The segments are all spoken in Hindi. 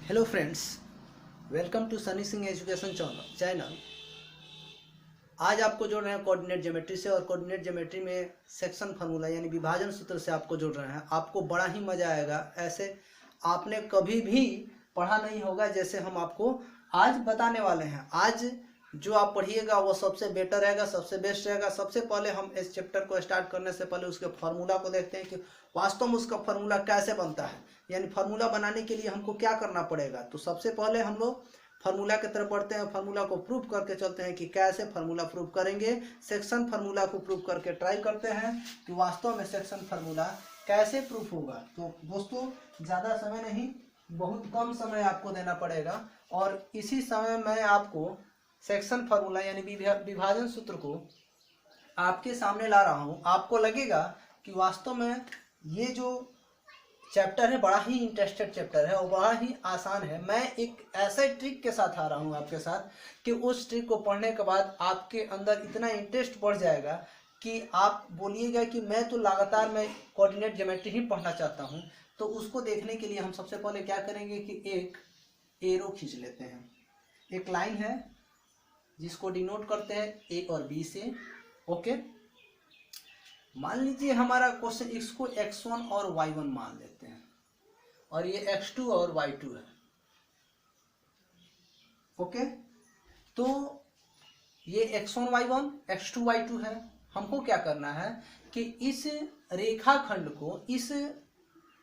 Hello friends, welcome to Sunny Singh education channel. आज आपको जोड़ रहे हैं कोऑर्डिनेट ज्योमेट्री से, और कोऑर्डिनेट ज्योमेट्री में सेक्शन फार्मूला यानी विभाजन सूत्र से आपको जोड़ रहे हैं। आपको बड़ा ही मजा आएगा, ऐसे आपने कभी भी पढ़ा नहीं होगा जैसे हम आपको आज बताने वाले हैं। आज जो आप पढ़िएगा वो सबसे बेटर रहेगा, सबसे बेस्ट रहेगा। सबसे पहले हम इस चैप्टर को स्टार्ट करने से पहले उसके फार्मूला को देखते हैं कि वास्तव में उसका फार्मूला कैसे बनता है, यानी फार्मूला बनाने के लिए हमको क्या करना पड़ेगा। तो सबसे पहले हम लोग फार्मूला की तरफ बढ़ते हैं, फार्मूला को प्रूव करके चलते हैं कि कैसे फार्मूला प्रूव करेंगे। सेक्शन फार्मूला को प्रूव करके ट्राई करते हैं कि वास्तव में सेक्शन फार्मूला कैसे प्रूफ होगा। तो दोस्तों, ज़्यादा समय नहीं, बहुत कम समय आपको देना पड़ेगा, और इसी समय मैं आपको सेक्शन फार्मूला यानी विभाजन सूत्र को आपके सामने ला रहा हूँ। आपको लगेगा कि वास्तव में ये जो चैप्टर है बड़ा ही इंटरेस्टेड चैप्टर है और बड़ा ही आसान है। मैं एक ऐसे ट्रिक के साथ आ रहा हूँ आपके साथ कि उस ट्रिक को पढ़ने के बाद आपके अंदर इतना इंटरेस्ट बढ़ जाएगा कि आप बोलिएगा कि मैं तो लगातार मैं कोऑर्डिनेट ज्योमेट्री ही पढ़ना चाहता हूँ। तो उसको देखने के लिए हम सबसे पहले क्या करेंगे कि एक एरो खींच लेते हैं। एक लाइन है जिसको डिनोट करते हैं ए और बी से। ओके, मान लीजिए हमारा क्वेश्चन इसको x1 और y1 मान लेते हैं, और ये x2 और y2 है। ओके, तो ये x1 y1 x2 y2 है। हमको क्या करना है कि इस रेखाखंड को, इस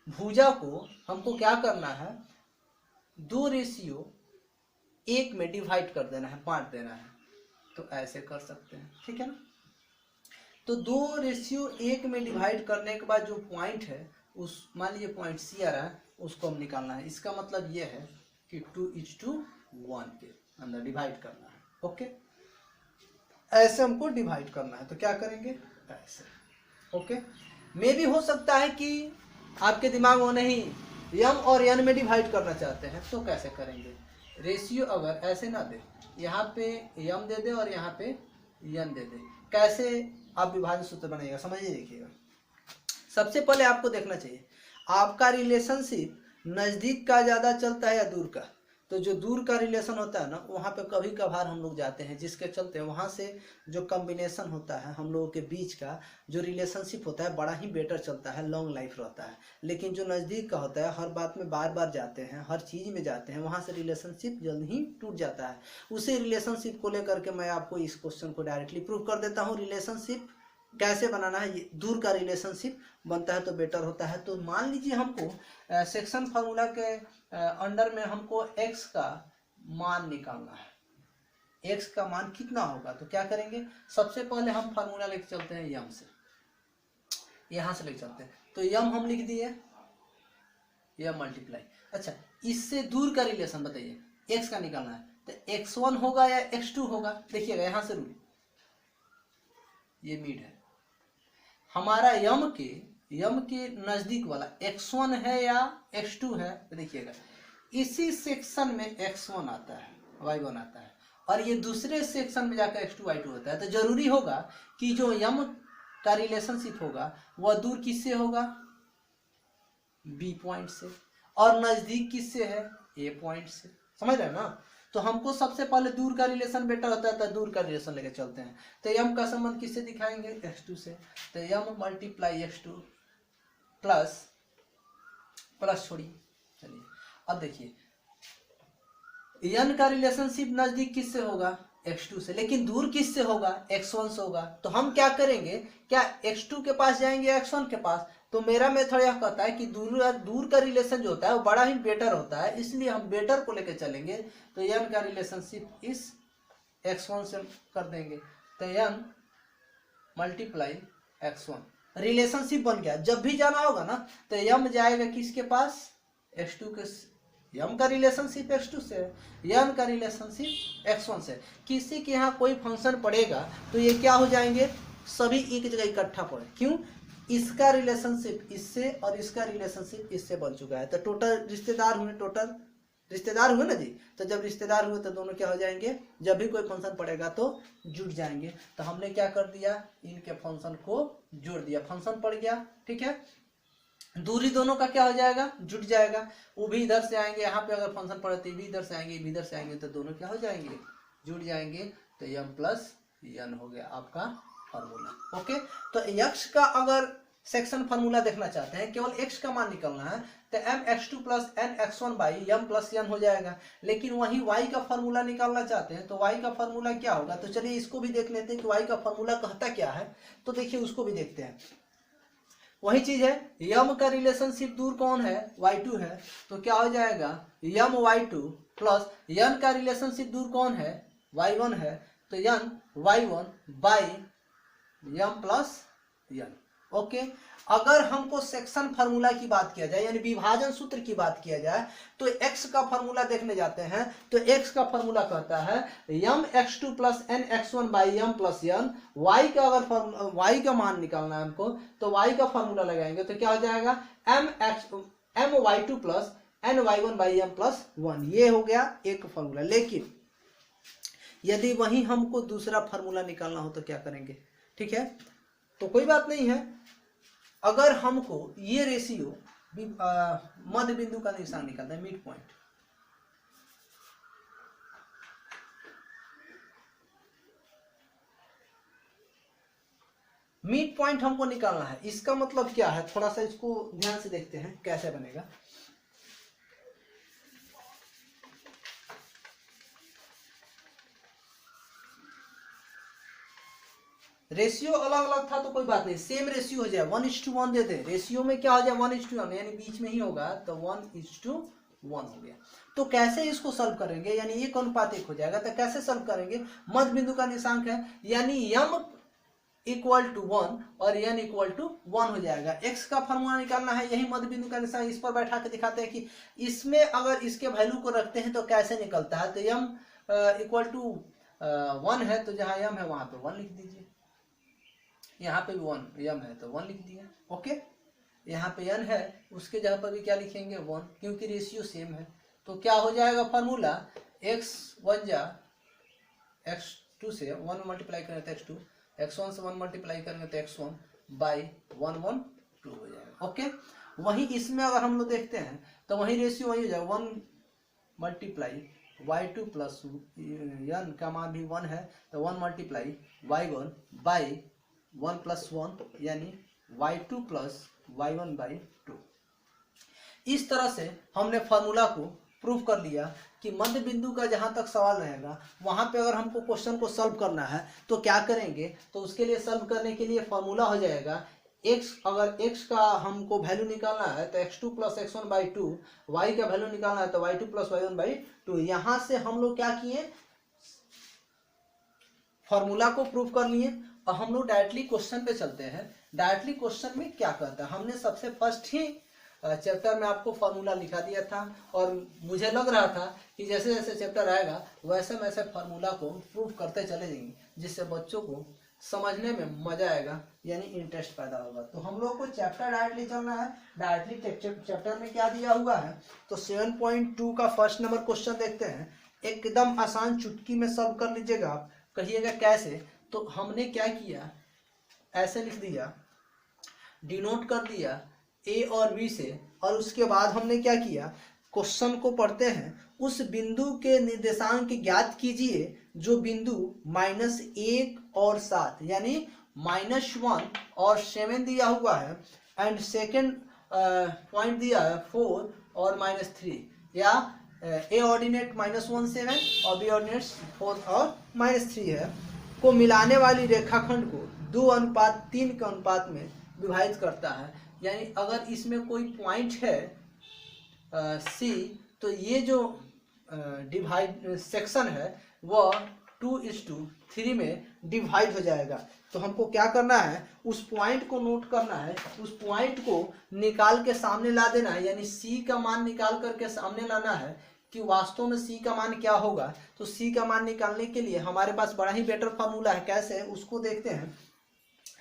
भुजा को हमको क्या करना है, 2:1 में डिवाइड कर देना है, बांट देना है। तो ऐसे कर सकते हैं, ठीक है ना। तो 2:1 में डिवाइड करने के बाद जो पॉइंट है, उस मान लीजिए पॉइंट सी आ रहा है, उसको हम निकालना है। इसका मतलब ये है कि 2:1 के अंदर डिवाइड करना है। ओके, ऐसे हमको डिवाइड करना है। तो क्या करेंगे, ऐसे। ओके, मे भी हो सकता है कि आपके दिमाग में नहीं यम और एन में डिवाइड करना चाहते हैं, तो कैसे करेंगे। रेशियो अगर ऐसे ना दे, यहाँ पे यम दे दे और यहाँ पे एन दे दे, कैसे आप विभाजन सूत्र बनाइएगा, समझिए। देखिएगा, सबसे पहले आपको देखना चाहिए आपका रिलेशनशिप नज़दीक का ज़्यादा चलता है या दूर का। तो जो दूर का रिलेशन होता है ना, वहाँ पे कभी कभार हम लोग जाते हैं, जिसके चलते वहाँ से जो कॉम्बिनेशन होता है हम लोगों के बीच का, जो रिलेशनशिप होता है बड़ा ही बेटर चलता है, लॉन्ग लाइफ रहता है। लेकिन जो नज़दीक का होता है, हर बात में बार बार जाते हैं, हर चीज़ में जाते हैं, वहाँ से रिलेशनशिप जल्द ही टूट जाता है। उसी रिलेशनशिप को लेकर के मैं आपको इस क्वेश्चन को डायरेक्टली प्रूव कर देता हूँ। रिलेशनशिप कैसे बनाना है, ये दूर का रिलेशनशिप बनता है तो बेटर होता है। तो मान लीजिए हमको सेक्शन फार्मूला के अंडर में हमको x का मान निकालना है। x का मान कितना होगा, तो क्या करेंगे, सबसे पहले हम फार्मूला लेके चलते हैं यम से, यहाँ से लेके चलते हैं। तो यम हम लिख दिए, यम मल्टीप्लाई। अच्छा, इससे दूर का रिलेशन बताइए, x का निकालना है, तो x1 होगा या x2 होगा। देखिएगा यहाँ से रूल, ये मिड है हमारा, यम के नजदीक वाला x1 है या x2 है। तो देखिएगा, इसी सेक्शन में x1 आता है, y1 आता है, और ये दूसरे सेक्शन में जाकर x2 y2 होता है। तो जरूरी होगा कि जो यम का रिलेशनशिप होगा वह दूर किससे होगा, b पॉइंट से, और नजदीक किससे है, a पॉइंट से। समझ रहे हैं ना। तो हमको सबसे पहले दूर का रिलेशन बेटर होता है, तो दूर का रिलेशन लेके चलते हैं। तो यम का संबंध किससे दिखाएंगे, x2 से। तो यम मल्टीप्लाई x2 प्लस छोड़िए, चलिए अब देखिए, n का रिलेशनशिप नजदीक किससे होगा, x2 से, लेकिन दूर किससे होगा, x1 से होगा। तो हम क्या करेंगे, क्या x2 के पास जाएंगे x1 के पास। तो मेरा मेथड यह कहता है कि दूर का रिलेशन जो होता है वो बड़ा ही बेटर होता है, इसलिए हम बेटर को लेकर चलेंगे। तो n का रिलेशनशिप इस x1 से कर देंगे। तो n मल्टीप्लाई x1 रिलेशनशिप बन गया। जब भी जाना होगा ना, तो m जाएगा किसके पास, x2 के। यम का रिलेशनशिप x2 से है, यन का रिलेशनशिप x1 से। किसी के यहाँ कोई फंक्शन पड़ेगा तो ये क्या हो जाएंगे, सभी एक जगह इकट्ठा पड़े। क्यों, इसका रिलेशनशिप इससे और इसका रिलेशनशिप इससे बन चुका है। तो टोटल रिश्तेदार हुए ना जी। तो जब रिश्तेदार हुए तो दोनों क्या हो जाएंगे, जब भी कोई फंक्शन पड़ेगा तो जुड़ जाएंगे। तो हमने क्या कर दिया, इनके फंक्शन को जोड़ दिया, फंक्शन पड़ गया, ठीक है। दूरी दोनों का क्या हो जाएगा, जुट जाएगा। वो भी इधर से आएंगे, यहाँ पे अगर फंक्शन पड़े तो ये भी इधर से आएंगे, ये भी इधर से आएंगे, तो दोनों क्या हो जाएंगे, जुट जाएंगे। तो m प्लस n हो गया आपका फार्मूला। ओके, तो x का अगर सेक्शन फार्मूला देखना चाहते हैं, केवल x का मान निकलना है, तो mx2 plus nx1 by m plus n हो जाएगा। लेकिन वही y का फार्मूला निकालना चाहते हैं, तो y का फार्मूला क्या होगा, तो चलिए इसको भी देख लेते हैं कि y का फार्मूला कहता क्या है। तो देखिए उसको भी देखते हैं। वही चीज है, यम का रिलेशनशिप दूर कौन है, y2 है, तो क्या हो जाएगा यम y2 प्लस यन का रिलेशनशिप दूर कौन है, y1 है, तो n y1 by m plus n. Okay, अगर हमको सेक्शन फार्मूला की बात किया जाए, यानी विभाजन सूत्र की बात किया जाए, तो x का फार्मूला देखने जाते हैं, तो x का फार्मूला कहता है m x2 plus n x1 by m plus n. y का अगर y का मान निकालना है हमको, तो y का फार्मूला लगाएंगे तो क्या हो जाएगा m y2 plus n y1 by m plus 1। ये हो गया एक फार्मूला। लेकिन यदि वही हमको दूसरा फार्मूला निकालना हो तो क्या करेंगे, ठीक है, तो कोई बात नहीं है। अगर हमको ये रेशियो मध्य बिंदु का निशान निकालना है, मिड पॉइंट, मिड पॉइंट हमको निकालना है, इसका मतलब क्या है, थोड़ा सा इसको ध्यान से देखते हैं कैसे बनेगा। रेशियो अलग अलग था तो कोई बात नहीं, सेम रेशियो हो जाए, 1:1 दे दे। रेशियो में क्या हो जाए 1:1, यानी बीच में ही होगा, तो 1:1 हो गया। तो कैसे इसको सॉल्व करेंगे, यानी 1:1 हो जाएगा। तो कैसे सॉल्व करेंगे, मध्य बिंदु का निशांक है, यानी m इक्वल टू 1 और n इक्वल टू 1 हो जाएगा। x का फॉर्मूला निकालना है, यही मध्य बिंदु का निशान। इस पर बैठा के दिखाते हैं कि इसमें अगर इसके वैल्यू को रखते हैं तो कैसे निकलता है। तो m इक्वल टू 1 है, तो जहाँ m है वहां पे 1 लिख दीजिए, यहाँ पे भी 1 m है तो 1 लिख दिया। ओके, यहाँ पे n है, उसके जगह पर भी क्या लिखेंगे 1, क्योंकि रेशियो सेम है। तो क्या हो जाएगा फार्मूला, x1 जा x2 से 1 मल्टीप्लाई करें तो x2, x1 से 1 मल्टीप्लाई करेंगे तो x1 बाई 112 हो जाएगा। ओके, वही इसमें अगर हम लोग देखते हैं तो वही रेशियो वही हो जाएगा, 1 मल्टीप्लाई y2 प्लस n का मान भी 1 है, तो 1 मल्टीप्लाई y1 बाई 1 प्लस 1, यानी y2 प्लस y1 बाई 2। इस तरह से हमने फार्मूला को प्रूव कर लिया कि मध्य बिंदु का जहां तक सवाल रहेगा वहां पे अगर हमको क्वेश्चन को सॉल्व करना है तो क्या करेंगे, तो उसके लिए सॉल्व करने के लिए फार्मूला हो जाएगा x, अगर x का हमको वैल्यू निकालना है तो x2 plus x1 by 2, y का वैल्यू निकालना है तो y2 प्लस y1 बाई 2। यहाँ से हम लोग क्या किए, फार्मूला को प्रूव कर लिए। और हम लोग डायरेक्टली क्वेश्चन पे चलते हैं। डायरेक्टली क्वेश्चन में क्या कहता है, हमने सबसे फर्स्ट ही चैप्टर में आपको फार्मूला लिखा दिया था, और मुझे लग रहा था कि जैसे जैसे चैप्टर आएगा वैसे वैसे फार्मूला को प्रूव करते चले जाएंगे, जिससे बच्चों को समझने में मजा आएगा, यानी इंटरेस्ट पैदा होगा। तो हम लोग को चैप्टर डायरेक्टली चलना है। डायरेक्टली चैप्टर में क्या दिया हुआ है, तो 7.2 का फर्स्ट नंबर क्वेश्चन देखते हैं। एकदम आसान, चुटकी में सॉल्व कर लीजिएगा आप। कहिएगा कैसे, तो हमने क्या किया, ऐसे लिख दिया, डिनोट कर दिया ए और बी से, और उसके बाद हमने क्या किया, क्वेश्चन को पढ़ते हैं। उस बिंदु के निर्देशांक ज्ञात कीजिए जो बिंदु -1 और 7, यानी -1 और 7 दिया हुआ है, एंड सेकेंड पॉइंट दिया है 4 और -3, या ए ऑर्डिनेट -1 7 और बी ऑर्डिनेट 4 और -3 है, को मिलाने वाली रेखाखंड को 2:3 के अनुपात में विभाजित करता है। यानी अगर इसमें कोई पॉइंट है सी, तो ये जो डिवाइड सेक्शन है वह 2:3 में डिवाइड हो जाएगा। तो हमको क्या करना है, उस पॉइंट को नोट करना है, उस पॉइंट को निकाल के सामने ला देना है, यानी सी का मान निकाल करके सामने लाना है कि वास्तव में सी का मान क्या होगा। तो सी का मान निकालने के लिए हमारे पास बड़ा ही बेटर फार्मूला है। कैसे, उसको देखते हैं।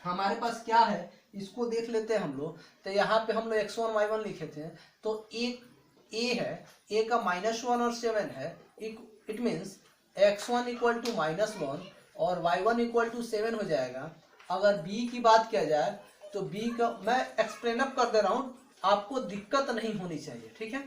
हमारे पास क्या है, इसको देख लेते हैं हम लोग। तो यहाँ पे हम लोग x1 y1 लिखे थे, तो एक a है, a का -1 और 7 है, it means x1 equal to -1 और y1 इक्वल टू 7 हो जाएगा। अगर b की बात किया जाए तो b का मैं एक्सप्लेन अप कर दे रहा हूँ, आपको दिक्कत नहीं होनी चाहिए, ठीक है।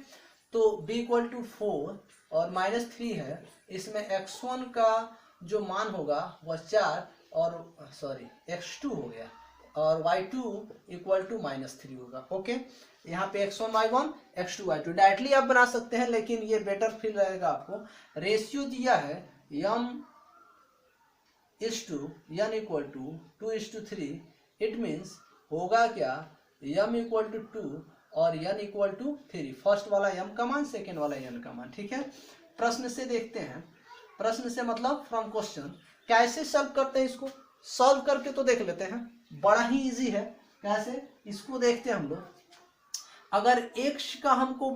तो b इक्वल टू 4 और -3 है, इसमें x1 का जो मान होगा वह 4 और सॉरी x2 हो गया और y2 इक्वल टू -3 होगा। ओके, यहाँ पे x1 y1 x2 y2 directly आप बना सकते हैं, लेकिन ये बेटर फील रहेगा आपको। रेशियो दिया है m/n equal to 2:3, it means होगा क्या, m इक्वल टू 2 और n इक्वल टू 3, फर्स्ट वाला m का मान, सेकेंड वाला n का मान, ठीक है। प्रश्न से देखते हैं, प्रश्न से मतलब फ्रॉम क्वेश्चन। कैसे सॉल्व करते हैं इसको, सॉल्व करके तो देख लेते हैं, बड़ा ही इजी है। कैसे, इसको देखते हैं हम लोग। अगर x का हमको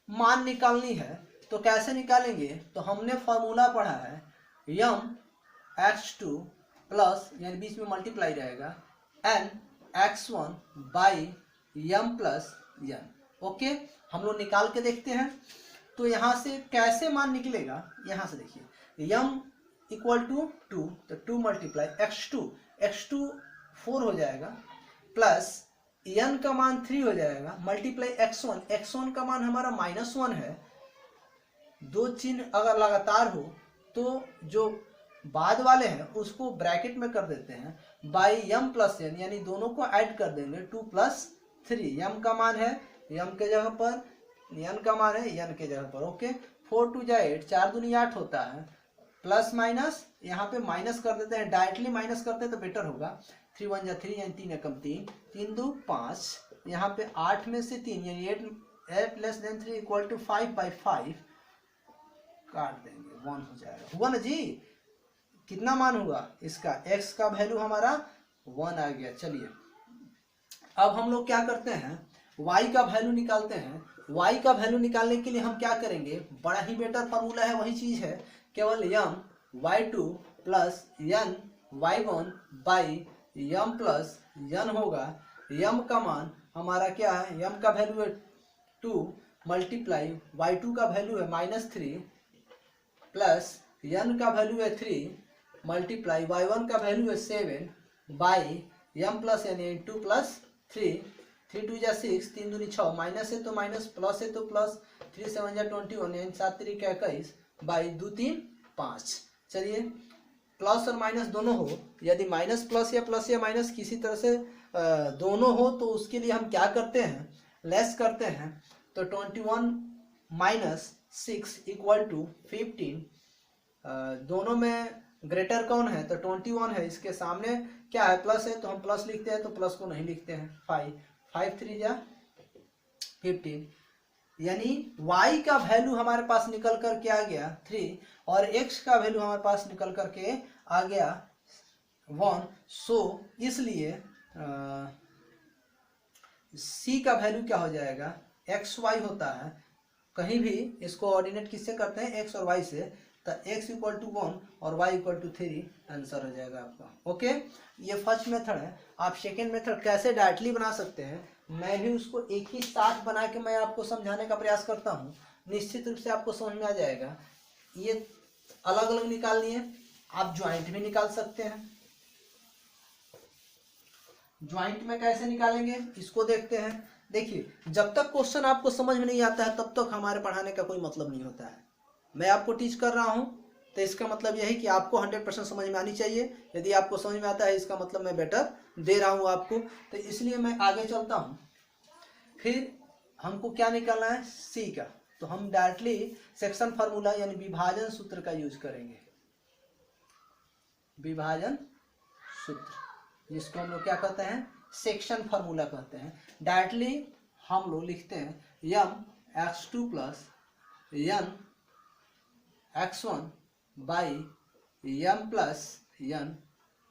मान निकालनी है तो कैसे निकालेंगे, तो हमने फॉर्मूला पढ़ा है m(x2) प्लस, यानी बीच में मल्टीप्लाई रहेगा, n(x1) by m plus n। Okay, हम लोग निकाल के देखते हैं। तो यहाँ से कैसे मान निकलेगा, यहाँ से देखिए, m इक्वल टू 2, तो 2 मल्टीप्लाई x2 4 हो जाएगा, प्लस n का मान 3 हो जाएगा, मल्टीप्लाई x1 का मान हमारा -1 है। दो चिन्ह अगर लगातार हो तो जो बाद वाले हैं उसको ब्रैकेट में कर देते हैं, बाई m प्लस n, यानी दोनों को ऐड कर देंगे, 2 + 3। m का मान है m के जगह पर, n का मान है n के जगह पर। ओके, 4 2 जा 8, 4 दूनी 8 होता है, प्लस माइनस यहाँ पे माइनस कर देते हैं, डायरेक्टली माइनस करते हैं तो बेटर होगा। 3 1 जा 3, यानी 3 एकम 3, 3 2 5, यहाँ पे 8 में से 3 यानी 8 लेस देन 3 इक्वल टू 5/5, काट देंगे, 1 हो जाएगा। हुआ ना जी, कितना मान हुआ इसका, x का वैल्यू हमारा 1 आ गया। चलिए अब हम लोग क्या करते हैं, y का वैल्यू निकालते हैं। y का वैल्यू निकालने के लिए हम क्या करेंगे, बड़ा ही बेटर फार्मूला है, वही चीज है, केवल m(y2) plus n y1 by m plus n होगा। m का मान हमारा क्या है, m का वैल्यू है 2 मल्टीप्लाई y2 का वैल्यू है -3 प्लस n का वैल्यू है 3 मल्टीप्लाई y1 का वैल्यू है 7 बाई m प्लस n, 2 + 3, 3 2 जा 6, 3 दूनी 6, माइनस है तो माइनस, प्लस है तो प्लस, 3 7 जा 21, यानी 7 3 का 21 बाई 2 3 5। चलिए प्लस और माइनस दोनों हो, यदि माइनस प्लस या माइनस किसी तरह से दोनों हो तो उसके लिए हम क्या करते हैं, लेस करते हैं। तो 21 - 6 इक्वल टू 15, दोनों में ग्रेटर कौन है, तो 21 है, इसके सामने क्या है, प्लस है, तो हम प्लस लिखते हैं, तो प्लस को नहीं लिखते हैं। 5 3 जा 15, यानी y का वैल्यू हमारे पास निकल कर के आ गया 3 और x का वैल्यू हमारे पास निकल कर के आ गया 1। सो इसलिए c का वैल्यू क्या हो जाएगा, xy होता है, कहीं भी इसको ऑर्डिनेट किससे करते हैं, x और y से, तो x इक्वल टू 1 और y इक्वल टू 3 आंसर हो जाएगा आपका। ओके, ये फर्स्ट मेथड है। आप सेकेंड मेथड कैसे डायरेक्टली बना सकते हैं, मैं भी उसको एक ही साथ बना के मैं आपको समझाने का प्रयास करता हूँ, निश्चित रूप से आपको समझ में आ जाएगा। ये अलग अलग निकालनी है, आप ज्वाइंट भी निकाल सकते हैं। ज्वाइंट में कैसे निकालेंगे इसको देखते हैं। देखिए, जब तक क्वेश्चन आपको समझ में नहीं आता है तब तक हमारे पढ़ाने का कोई मतलब नहीं होता है। मैं आपको टीच कर रहा हूँ तो इसका मतलब यह है कि आपको 100% समझ में आनी चाहिए। यदि आपको समझ में आता है इसका मतलब मैं बेटर दे रहा हूँ आपको, तो इसलिए मैं आगे चलता हूँ। फिर हमको क्या निकालना है, सी का, तो हम डायरेक्टली सेक्शन फार्मूला यानी विभाजन सूत्र का यूज करेंगे। विभाजन सूत्र जिसको हम लोग क्या कहते हैं, सेक्शन फार्मूला कहते हैं। डायरेक्टली हम लोग लिखते हैं m(x2) plus n x1 by m plus n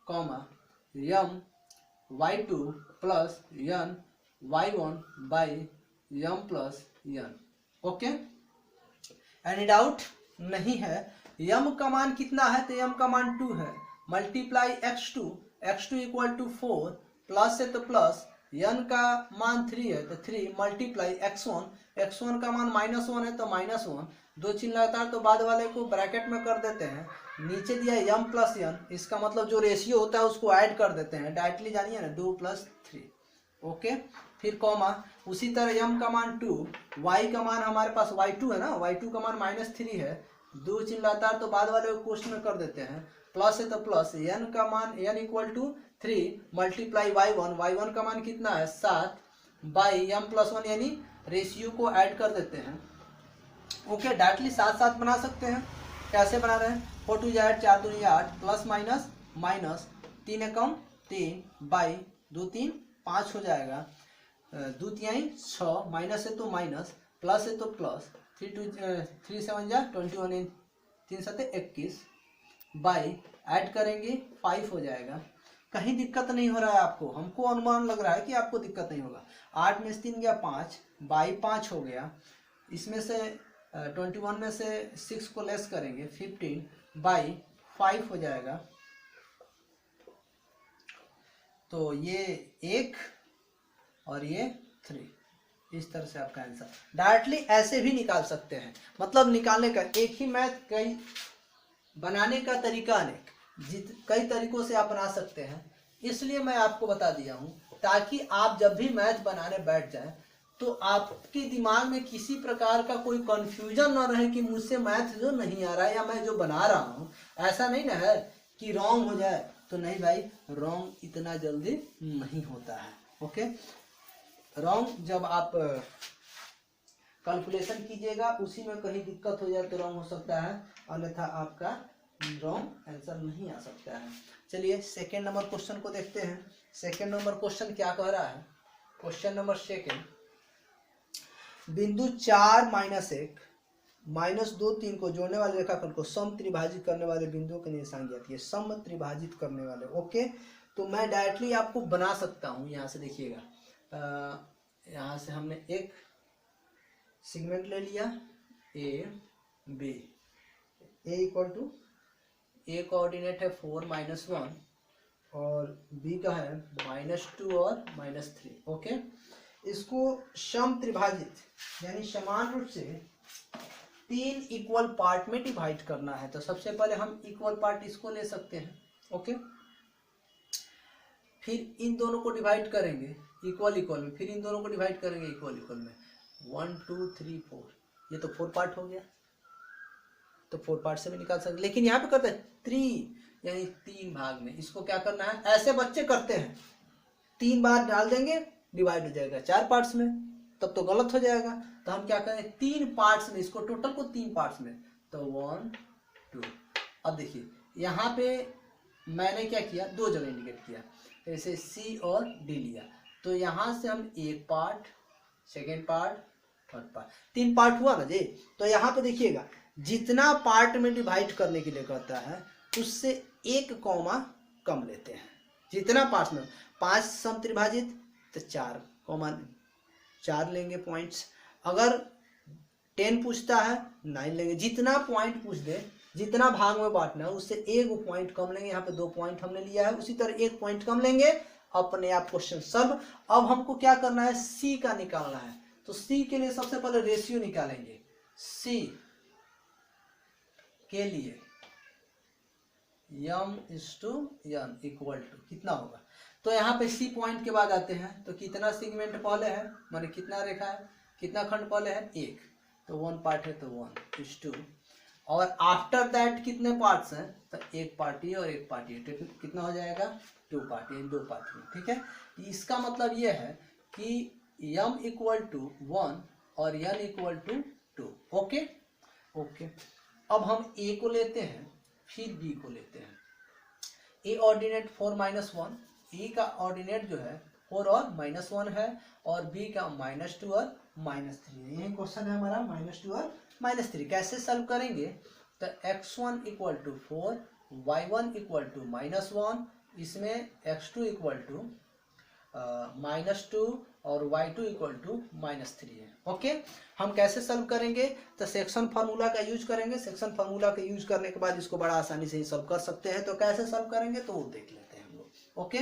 comma m y2 plus n y1 by m plus n। Okay, any doubt नहीं है। m का मान कितना है, तो m का मान 2 है, multiply x2 equal to 4, plus है तो प्लस, n का मान 3 है तो 3 मल्टीप्लाई x1 का मान -1 है तो -1, दो चिन्ह लगातार तो बाद वाले को ब्रैकेट में कर देते हैं। नीचे दिया है m प्लस n, इसका मतलब जो रेशियो होता है उसको ऐड कर देते हैं, डायरेक्टली जानिए ना, 2 + 3। ओके, फिर कॉमा, उसी तरह m का मान 2, y का मान हमारे पास y2 है ना, y2 का मान -3 है, दो चिन्ह लाता है तो बाद वाले क्वेश्चन में कर देते हैं, प्लस है तो प्लस, n का मान n equal to 3 multiply y1 का मान कितना है 7 बाई m+1 यानी रेशियो को ऐड कर देते हैं। ओके, डायरेक्टली साथ साथ बना सकते हैं। कैसे बना रहे हैं, 4 2 8 4 2 8 plus minus minus 3 Ekam 3 by 2 3 5 हो जाएगा, 2 3 6 माइनस है तो माइनस, प्लस है तो प्लस, 3 7 जा 21, 3 7 21 बाई ऐड करेंगे 5 हो जाएगा। कहीं दिक्कत नहीं हो रहा है आपको, हमको अनुमान लग रहा है कि आपको दिक्कत नहीं होगा। 8 में से 3 गया 5 बाई 5 हो गया, इसमें से 21 में से 6 को लेस करेंगे 15 बाई 5 हो जाएगा। तो ये 1 और ये 3, इस तरह से आपका आंसर डायरेक्टली ऐसे भी निकाल सकते हैं। मतलब निकालने का एक ही मैथ, कई बनाने का तरीका अनेक, कई तरीकों से आप बना सकते हैं। इसलिए मैं आपको बता दिया हूं ताकि आप जब भी मैथ बनाने बैठ जाएं तो आपके दिमाग में किसी प्रकार का कोई कंफ्यूजन ना रहे कि मुझसे मैथ जो नहीं आ रहा है या मैं जो बना रहा हूं ऐसा नहीं ना है कि रॉन्ग हो जाए। तो नहीं भाई, रॉन्ग इतना जल्दी नहीं होता है। ओके, रॉन्ग जब आप कैलकुलेशन कीजिएगा उसी में कहीं दिक्कत हो जाए तो रॉन्ग हो सकता है, अन्यथा आपका रॉन्ग आंसर नहीं आ सकता है। चलिए सेकेंड नंबर क्वेश्चन को देखते हैं। सेकेंड नंबर क्वेश्चन क्या कह रहा है, क्वेश्चन नंबर सेकेंड, बिंदु 4 -1 -2 3 को जोड़ने वाले रेखाखंड को सम त्रिभाजित करने वाले बिंदुओं के निशान जाती है, सम त्रिभाजित करने वाले। ओके, तो मैं डायरेक्टली आपको बना सकता हूँ। यहाँ से देखिएगा, यहाँ से हमने एक सेगमेंट ले लिया A B, A equal to, A coordinate है 4 -1 और बी का है -2 और -3। ओके, इसको सम त्रिभाजित यानी समान रूप से 3 इक्वल पार्ट में डिवाइड करना है। तो सबसे पहले हम इक्वल पार्ट इसको ले सकते हैं। ओके, फिर इन दोनों को डिवाइड करेंगे इक्वल इक्वल में, फिर इन दोनों को डिवाइड करेंगे इक्वल इक्वल में, 1 2 3 4, ये तो 4 पार्ट हो गया, तो 4 पार्ट से भी निकाल सकते। लेकिन यहाँ पे करते हैं 3 यानी 3 भाग में, इसको क्या करना है, ऐसे बच्चे करते हैं 3 बार डाल देंगे डिवाइड हो जाएगा 4 पार्ट्स में, तब तो गलत हो जाएगा। तो हम क्या करें 3 पार्ट्स में, इसको टोटल को 3 पार्ट्स में, तो 1 2। अब देखिए यहाँ पे मैंने क्या किया, 2 जगह इंडिकेट किया, जैसे सी और डी लिया, तो यहाँ से हम एक part, second part, third part, 3 part हुआ ना जी। तो यहाँ पे देखिएगा जितना पार्ट में डिवाइड करने के लिए कहता है उससे 1 कॉमा कम लेते हैं। जितना पार्ट में 5 सम त्रिभाजित तो 4 कॉमा 4 लेंगे पॉइंट्स। अगर 10 पूछता है 9 लेंगे। जितना पॉइंट पूछ दे, जितना भाग में बांटना है उससे 1 पॉइंट कम लेंगे। यहाँ पे 2 पॉइंट हमने लिया है, उसी तरह 1 पॉइंट कम लेंगे, अपने आप क्वेश्चन सॉल्व। अब हमको क्या करना है, सी का निकालना है। तो सी के लिए सबसे पहले रेशियो निकालेंगे। सी के लिए m/n इक्वल टू कितना होगा, तो यहाँ पे सी पॉइंट के बाद आते हैं तो कितना सेगमेंट पहले है, माने कितना रेखा है, कितना खंड पहले है, 1, तो 1 पार्ट है तो 1/2, और आफ्टर दैट कितने पार्ट्स हैं, तो 1 पार्ट ये और 1 पार्ट ये, कितना हो जाएगा 2 पार्ट, ये 2 पार्ट में। ठीक है, इसका मतलब ये है कि m = 1 और n = 2। ओके ओके, अब हम a को लेते हैं, फिर b को लेते हैं। a ऑर्डिनेट 4 -1, e का ऑर्डिनेट जो है 4 और -1 है, और b का -2 और -3 है। यही क्वेश्चन है हमारा, -2 और -3। कैसे सॉल्व करेंगे, तो x1 = 4, y1 = -1, इसमें x2 = -2 और y2 = -3 है। ओके, हम कैसे सॉल्व करेंगे, तो सेक्शन फार्मूला का यूज करेंगे। सेक्शन फार्मूला का यूज करने के बाद इसको बड़ा आसानी से ही सॉल्व कर सकते हैं। तो कैसे सॉल्व करेंगे तो वो देख लेते हैं हम लोग। ओके,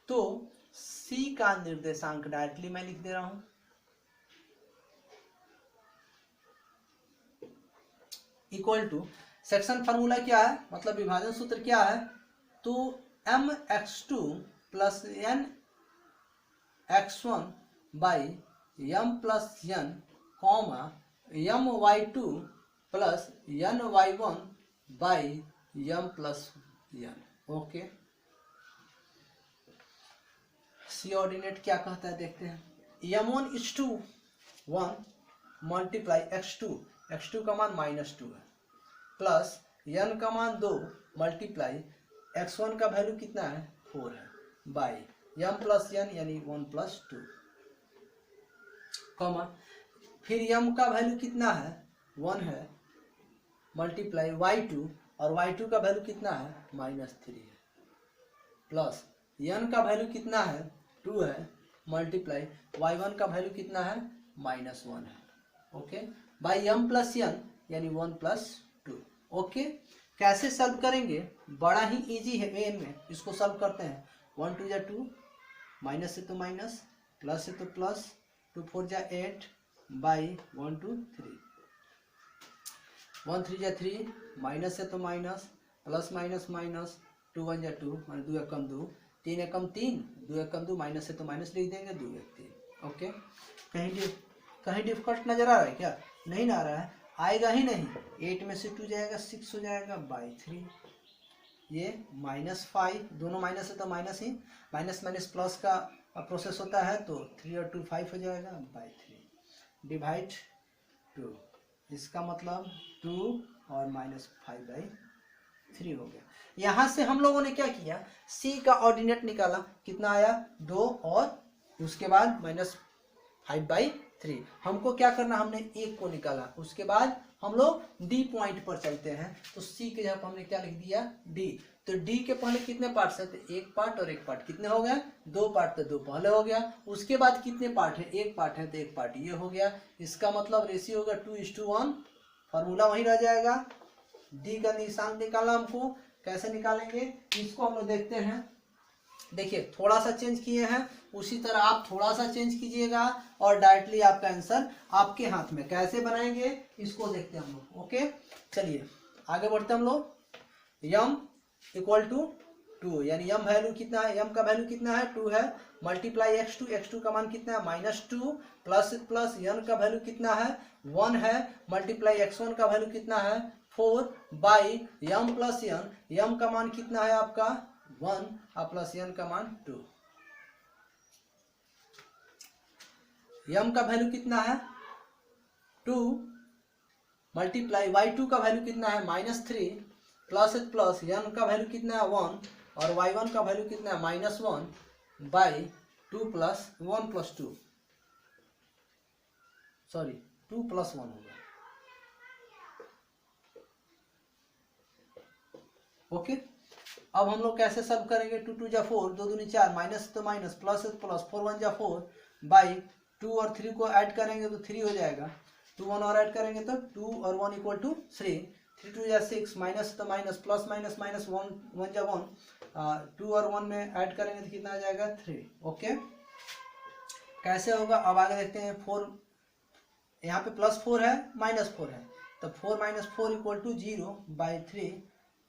तो सी का निर्देशांक डायरेक्टली मैं लिख दे रहा हूं, इक्वल टू, सेक्शन फार्मूला क्या है, मतलब विभाजन सूत्र क्या है, तो mx2 + n x1 by m plus n comma my2 plus ny1 by m plus n। Okay, coordinate क्या कहता है देखते हैं। m1 is to 1 multiply x2 का मान -2 है, प्लस n का मान 2 मल्टीप्लाई x1 का वैल्यू कितना है 4 है, बाई m प्लस n यानी 1 प्लस 2, कॉमा फिर m का वैल्यू कितना है 1 है, मल्टीप्लाई y2 और y2 का वैल्यू कितना है -3 है, प्लस n का वैल्यू कितना है 2 है, मल्टीप्लाई y1 का वैल्यू कितना है -1 है। Okay, by m plus n यानी 1 प्लस 2। ओके, कैसे सॉल्व करेंगे, बड़ा ही इजी है वे में, इसको सॉल्व करते हैं। 1 2 जा 2, माइनस से तो माइनस, प्लस से तो प्लस, 2 4 जा 8 बाई 1 2 3, 1 3 जा 3, माइनस से तो माइनस, प्लस माइनस माइनस, 2 1 जा 2 माने 2 एकम 2, 3 एकम 3, 2 एकम 2, माइनस से तो माइनस लिख देंगे, 2 1 3। ओके, कहीं डिफिकल्ट नजर आ रहा है क्या, नहीं ना आ रहा है, आएगा ही नहीं। 8 में से 2 जाएगा 6 हो जाएगा बाई 3, ये -5, दोनों माइनस है तो माइनस ही, माइनस माइनस प्लस का प्रोसेस होता है, तो 3 और 2 5 हो जाएगा बाई 3 डिवाइड 2, इसका मतलब 2 और -5/3 हो गया। यहाँ से हम लोगों ने क्या किया, c का ऑर्डिनेट निकाला, कितना आया 2 और उसके बाद -5/3। हमको क्या करना, हमने 1 को निकाला, उसके बाद हम लोग d पॉइंट पर चलते हैं, तो c के जगह पर हमने क्या लिख दिया d। तो d के पहले कितने पार्ट्स है, तो 1 पार्ट और 1 पार्ट, कितने हो गए 2 पार्ट, तो 2 पहले हो गया, उसके बाद कितने पार्ट है 1 पार्ट है तो 1 पार्ट ये हो गया, इसका मतलब रेशियो होगा 2:1, फार्मूला वहीं रह जाएगा। d का निशान निकालना हमको, कैसे निकालेंगे इसको हम लोग देखते हैं। देखिए थोड़ा सा चेंज किए हैं, उसी तरह आप थोड़ा सा चेंज कीजिएगा और डायरेक्टली आपका आंसर आपके हाथ में, कैसे बनाएंगे इसको देखते हैं हम लोग। ओके, चलिए आगे बढ़ते हम लोग। m इक्वल टू 2, यानी m वैल्यू कितना है, m का वैल्यू कितना है 2 है, मल्टीप्लाई x2 का मान कितना है -2, प्लस प्लस n का वैल्यू कितना है 1 है, मल्टीप्लाई x1 का वैल्यू कितना है 4 by m plus n, m का मान कितना है आपका 1 और प्लस n का मान 2, m का वैल्यू कितना है 2, मल्टीप्लाई y2 का वैल्यू कितना है -3, प्लस प्लस n का वैल्यू कितना है 1 और y1 का वैल्यू कितना है -1 by 2 plus 1 plus 2, sorry 2 plus 1 होगा। ओके, अब हम लोग कैसे सॉल्व करेंगे, 2 2 जा 4, 2 दूनी 4, माइनस तो माइनस, प्लस प्लस, 4 1 जा 4 बाई 2 और 3 को ऐड करेंगे तो 3 हो जाएगा, 2 1 और ऐड करेंगे तो 2 और 1 इक्वल टू 3, 3 2 जा 6, माइनस तो माइनस, प्लस माइनस माइनस, 1 1 जा 1, 2 और 1 में ऐड करेंगे तो कितना आ जाएगा 3। ओके, कैसे होगा अब आगे देखते हैं। 4 यहाँ पे +4 है -4 है, तो 4 - 4 इक्वल टू 0 बाई 3,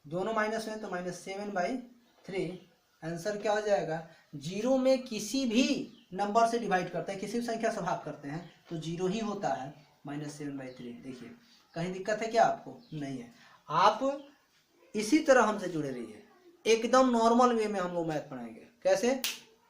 दोनों माइनस है तो -7/3। आंसर क्या हो जाएगा, 0 में किसी भी नंबर से डिवाइड करते हैं, किसी भी संख्या से भाग करते हैं तो 0 ही होता है, -7/3। देखिए कहीं दिक्कत है क्या आपको, नहीं है, आप इसी तरह हमसे जुड़े रहिए, एकदम नॉर्मल वे में हम लोग मैथ पढ़ाएंगे। कैसे,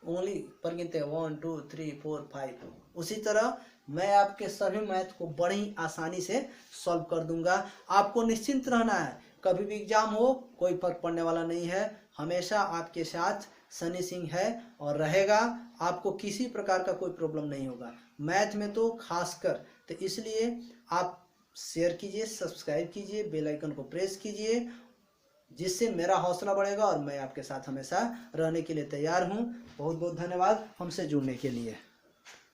ओनली पर गिनते हैं 1 2 3 4 5, उसी तरह मैं आपके सभी मैथ को बड़ी आसानी से सॉल्व कर दूंगा। आपको निश्चिंत रहना है, कभी भी एग्जाम हो कोई फर्क पड़ने वाला नहीं है, हमेशा आपके साथ सनी सिंह है और रहेगा, आपको किसी प्रकार का कोई प्रॉब्लम नहीं होगा मैथ में तो खासकर। तो इसलिए आप शेयर कीजिए, सब्सक्राइब कीजिए, बेल आइकन को प्रेस कीजिए, जिससे मेरा हौसला बढ़ेगा और मैं आपके साथ हमेशा रहने के लिए तैयार हूँ। बहुत बहुत धन्यवाद हमसे जुड़ने के लिए।